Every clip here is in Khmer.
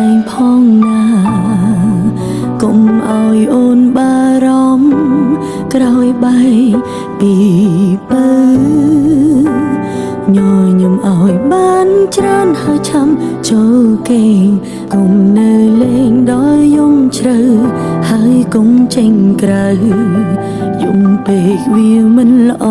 ឯងផងណាកុំឲ្យអូនបារម្ភក្រោយបែកពីបើញញឹមឲ្យបានច្រើនហើយឆាំចូលគេងកុំនៅលេងដល់យំជ្រៅហើយកុំចេញក្រៅយំពេកវាមិនល្អ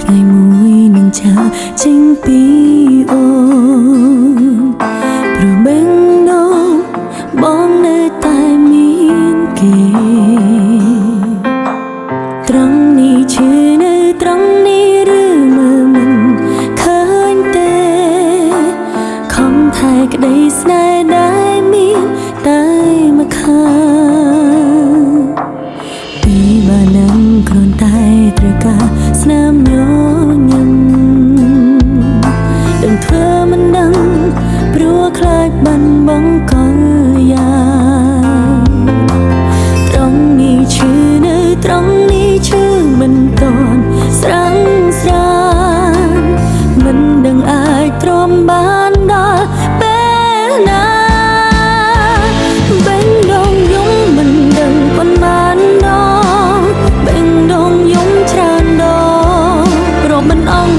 ថ្ងៃមួយនឹងឆាចេញពីអូនព្រោះបេះដូងបងនៅតែមានគេត្រង់នេះឈឺនៅត្រង់នេះឬមើលមិនឃើញទេខំថែក្តីស្នេហ៍ដែលមានតែមកខាងពីបាននឹងគ្រាន់តែត្រូវការស្នាមញញឹមដឹងធ្វើមិនដឹងព្រោះខ្លាចបាត់បង់កលយ៉ាងត្រង់នេះឈឺនៅត្រង់នេះឈឺមិនតន់ស្រាំងស្រានមិនដឹងអាចទ្រាំបានដល់ពេលណាបេះដូងយំមិនដឹងប៉ុន្មានដងបេះដូងយំច្រើនដងព្រោះមិនអង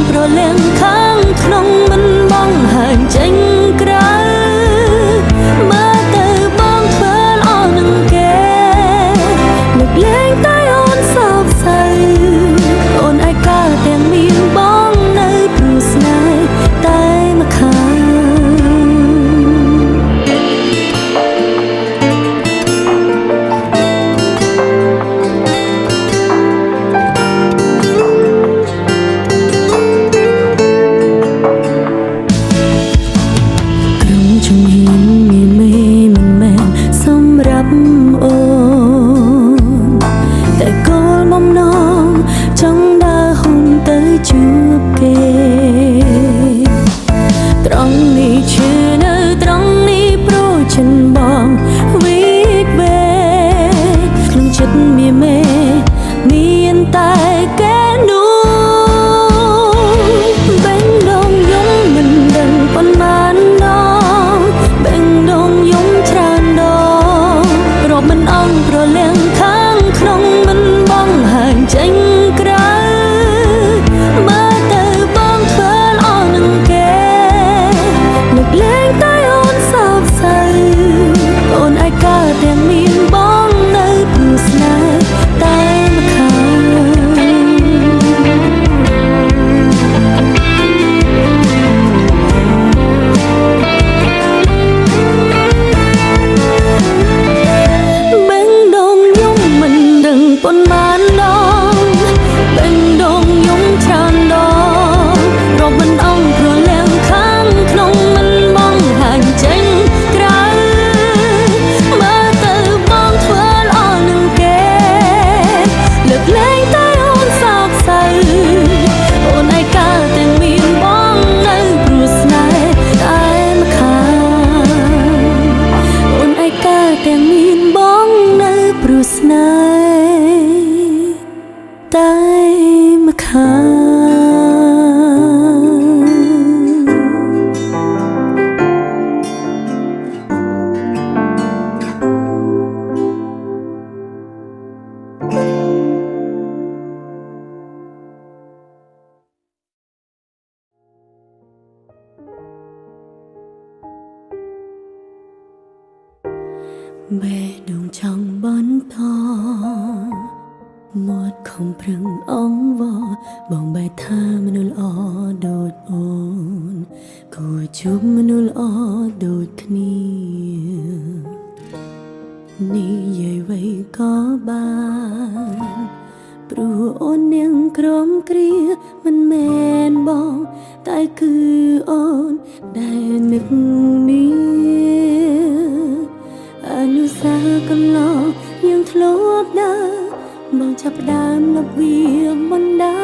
បំណងចង់ដើរហ៊ុនទៅជួបគេត្រង់នេះឈឺនៅត្រង់នេះព្រោះចិនបងវិកវេក្នុងចិត្តមេមានតែគេនោះបេងដងយំមិនដឹងប៉ុន្មានដងបេងដងយំច្រើនដងរាប់មិនអស់ប្រលៀងខាងក្នុងមិនបងហាញចេញក្រៅមើលទៅបងធ្វើល្អនឹងគេលើកលែងតែអូនសោកសៅអូនឯកាទាំងមានបងនៅព្រោះស្នេហ៍តែម្ខាងបេងដងយំមិនដឹងប៉ុន្មានដងបេងដងយំច្រើនដងរាប់មិនអស់ព្រលៀងខាងក្នុងមិនបងហាញចេញក្រៅមើលទៅបងធ្វើល្អនឹងគេលើកលែងតែអូនសោកសៅអូនឯកាទាំងមានបងនៅព្រោះស្នេហ៍តែម្ខាងអូនឯកាទាំងមានបងនៅព្រោះស្នេហ៍តែម្ខាងបេះដូងចង់បន្តមាត់ខំប្រឹងអង្វរបងបែរថាមនុស្សល្អដូចអូនគួរជួបមនុស្សល្អដូចគ្នានិយាយໄວក៏បានព្រោះអូននាងក្រំគ្រាមិនមែនបងតែគឺអូនដែលនឹកមានអនុស្សាវរីយ៍កន្លងយើងធ្លាប់ដើរបងចាប់ផ្ដើមលបវាបណ្ដា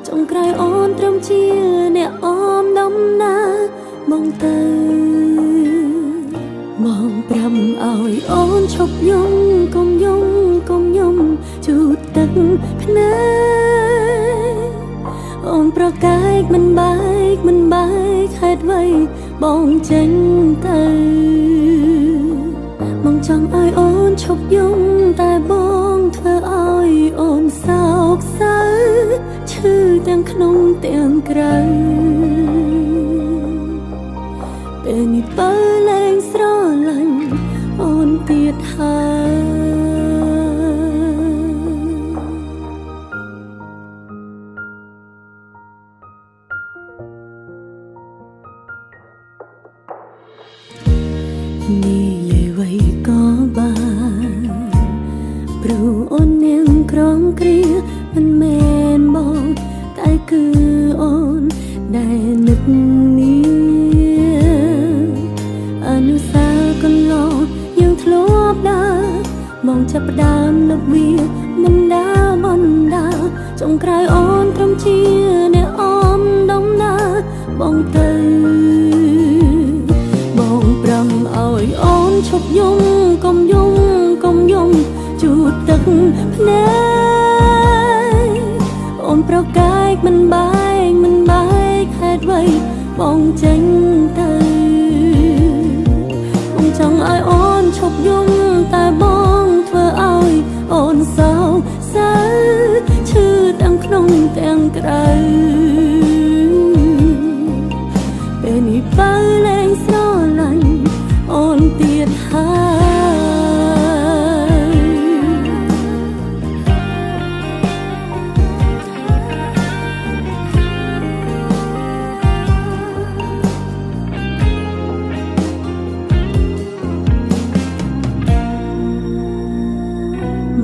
ចុងក្រោយអូនត្រឹមជាអ្នកអមដំណើរបងទៅបងប្រាំឲ្យអូនឈប់យំកុំយំជូតទឹកភ្នែកអូនប្រកែកមិនបែកហេតុអ្វីបងចេញទៅបងចង់ឲ្យអូនឈប់យំតែបងធ្វើឲ្យអូនសោកសៅឈឺទាំងក្នុងទាំងក្រៅពេលនេះបើលែងស្រឡាញ់អូនទៀតហើយនិយាយໄວក៏បានព្រោះអូននាងក្រំគ្រាមិនមែនបងតែគឺអូនដែលនឹកមានអនុស្សាវរីយ៍កន្លងយើងធ្លាប់ដើរបងចាប់ផ្ដើមលបវាបណ្ដាចុងក្រោយអូនត្រឹមជាអ្នកអមដំណើរបងទៅបងប្រាំឲ្យអូនឈប់យំកុំយំជូតទឹកភ្នែកអូនប្រកែកមិនបែកហេតុអ្វីបងចេញទៅបងចង់ឲ្យអូនឈប់យំតែបងធ្វើឲ្យអូនសោកសៅឈឺទាំងក្នុងទាំងក្រៅពេលនេះបើលែងស្រឡាញ់អូនទៀតហើយ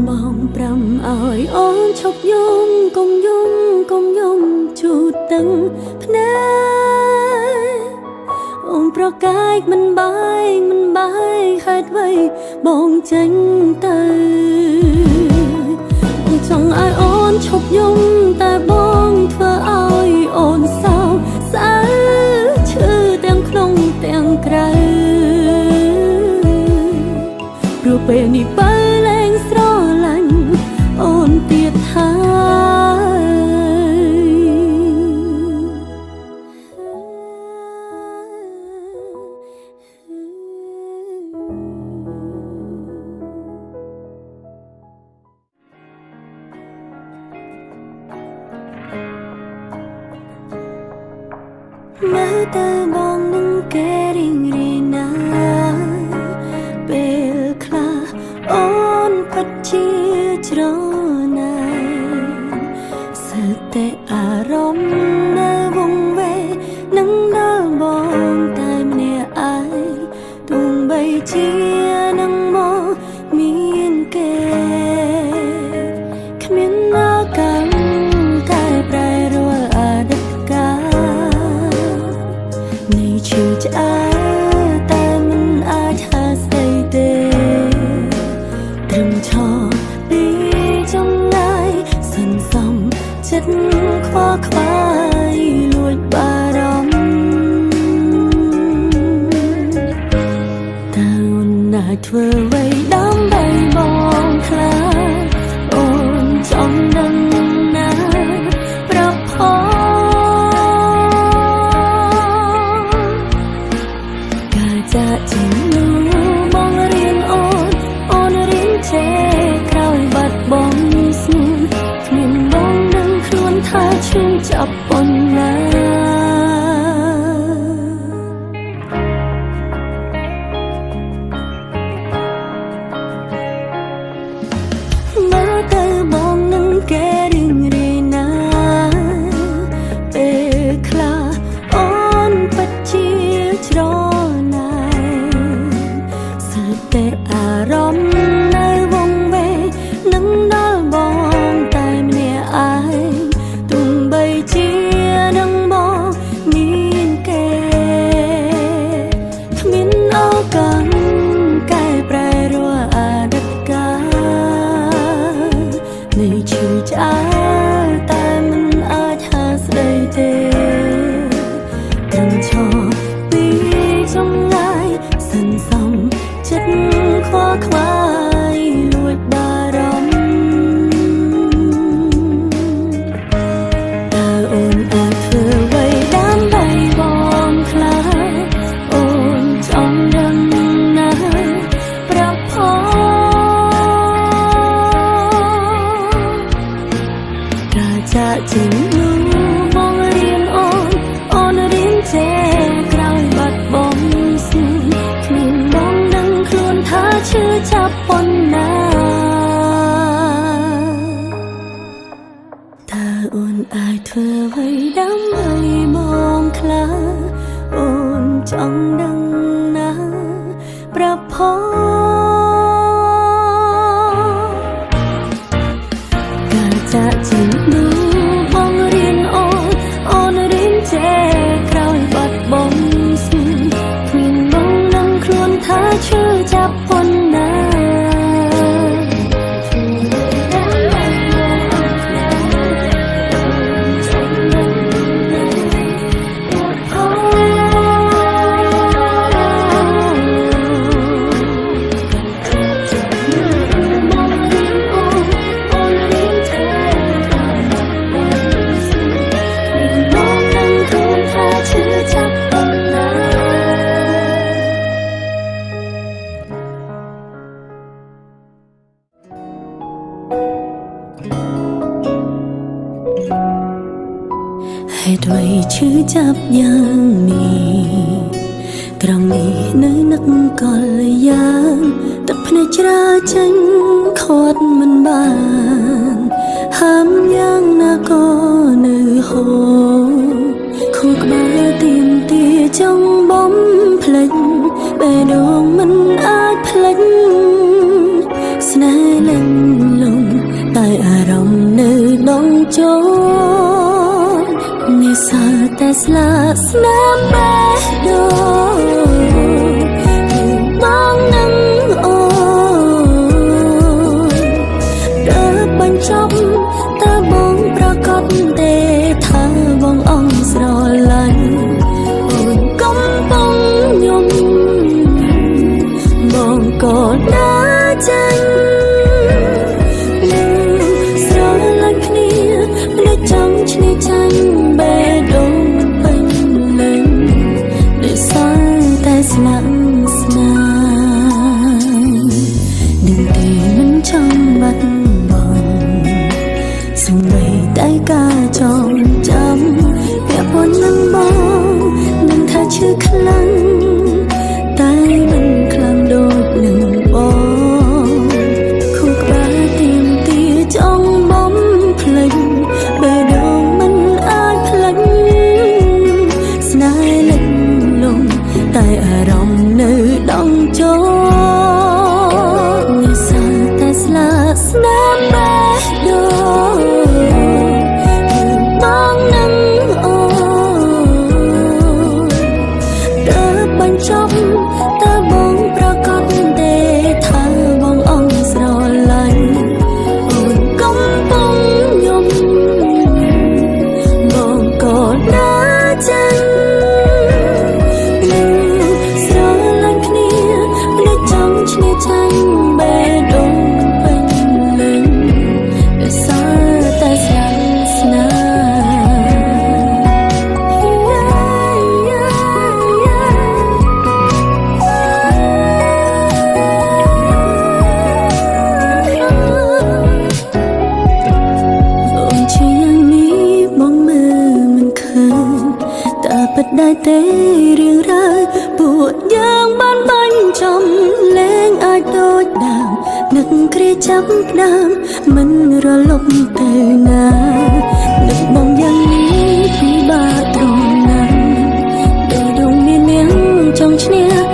បងប្រាំឲ្យអូនឈប់យំកុំយំជូតទឹកភ្នែកអូនប្រកែកមិនបែកហេតុអ្វីបងចេញទៅ តែបងនឹងគេរៀងរៀងណាពេលខ្លះអូនពិតជាច្រណែនសិតតែអារម្មណ៍នៅវង្វេងនឹងដល់បងតែម្នាក់ឯងទោះបីជានឹងមកមានគេគ្មានអាកម្មកែប្រែរាល់អតីតកាលនៃឈឺឆ្អែតតែមិនអាចហាស្ដីទេត្រឹមឈរពីចម្ងាយសន្សំចិត្តខ្វល់ខ្វាយលួចបារម្ភតើអូនអាចធ្វើអ្វីដើម្បីបងខ្លាចអូនចង់ដឹងណាប្រផលការចាក់ចេញនោះបងរៀនអូនរៀនចេះក្រោយបាត់បង់ស្នេហ៍គ្មានបងដឹងខ្លួនថាឈឺចាប់ប៉ុណ្ណាមើលទៅបងនឹងគេរៀងរៀងណាពេលខ្លះអូនពិតជាច្រណែនសិតតែអារម្មណ៍នៅវង្វេងនឹងដល់បងតែម្នាក់ឯងទោះបីជានឹងមកមានគេគ្មានឱកាសកែប្រែរាល់អតីតកាលនៃឈឺឆ្អែតតែមិនអាចហាស្ដីទេត្រឹមឈរពីចម្ងាយសន្សំចិត្តខ្វល់ខ្វាយលួចបារម្ភតើអូនអាចធ្វើអ្វីដើម្បីបងខ្លាចអូនចង់ដឹងណាប្រផលការចាក់ចេញនោះបងរៀនអូនរៀនចេះក្រោយបាត់បង់ស្នេហ៍គ្មានបងដឹងខ្លួនថាឈឺចាប់ប៉ុណ្ណាតើអូនអាចធ្វើអ្វីដើម្បីបងខ្លាចអូនចង់ដឹងណាប្រផលការចាក់ចេញនោះបងរៀនអូនរៀនចេះក្រោយបាត់បង់ស្នេហ៍គ្មានបងដឹងខ្លួនថាឈឺចាប់ប៉ុណ្ណាហេតុអ្វីឈឺចាប់យ៉ាងនេះត្រង់នេះនៅនឹកកលយ៉ាងទឹកភ្នែកច្រាចេញខាត់មិនបានហាមយ៉ាងណាក៏នៅហូរខួរក្បាលទៀមទាចង់បំភ្លេចបេះដូងមិនអាចភ្លេចស្នេហ៍លិចលង់តែអារម្មណ៍នៅដងចូលនេះសល់តែស្លាកស្នាមបេះដូងបងនឹងអូនដល់បញ្ចប់តើបងប្រកាសទេថាបងអងស្រឡាញ់អូនកំពុងញញឹមបងក៏ដើរចេញស្រឡាញ់គ្នាមិនចង់ឈ្នះចាញ់បេះដូងពេញលេញដោយសារតែស្លាប់ស្នាមនឹងទេមិនចង់បាត់បង់សូម្បីតែការចងចាំពាក់ព័ន្ធនឹងបងនឹង ឈឺខ្លាំងតែមិនខ្លាំងដូចនឹងបងខួរក្បាលទៀមទាចង់បំភ្លេចបែរដងមិនអាចភ្លេចស្នេហ៍លិចលង់តែអារម្មណ៍នៅដងចោនិសាតែស្លាកស្នាមបេះដូងបងនឹងអូតើបញ្ចប់តើបងប្រកបទេថាបងអងស្រឡាញ់អូនកំពុងយំបងក៏ដើរចេញស្រឡាញ់គ្នាមិនចង់ឈ្នះចាញ់បេះដូងពេញលេញដោយសារតែស្លាប់ស្នាមបងជាយ៉ាងនេះបងមើលមិនឃើញតែពិតដែរទេរឿងរ៉ាវពួកយើងបានបញ្ចំលែងអាចដូចដើមនឹកគ្រាចាប់ផ្ដើមមិនរលប់ទៅណានឹកបងយ៉ាងនេះពិបាកត្រង់ណាស់ពេលដងមាននាងចង់ឈ្នះ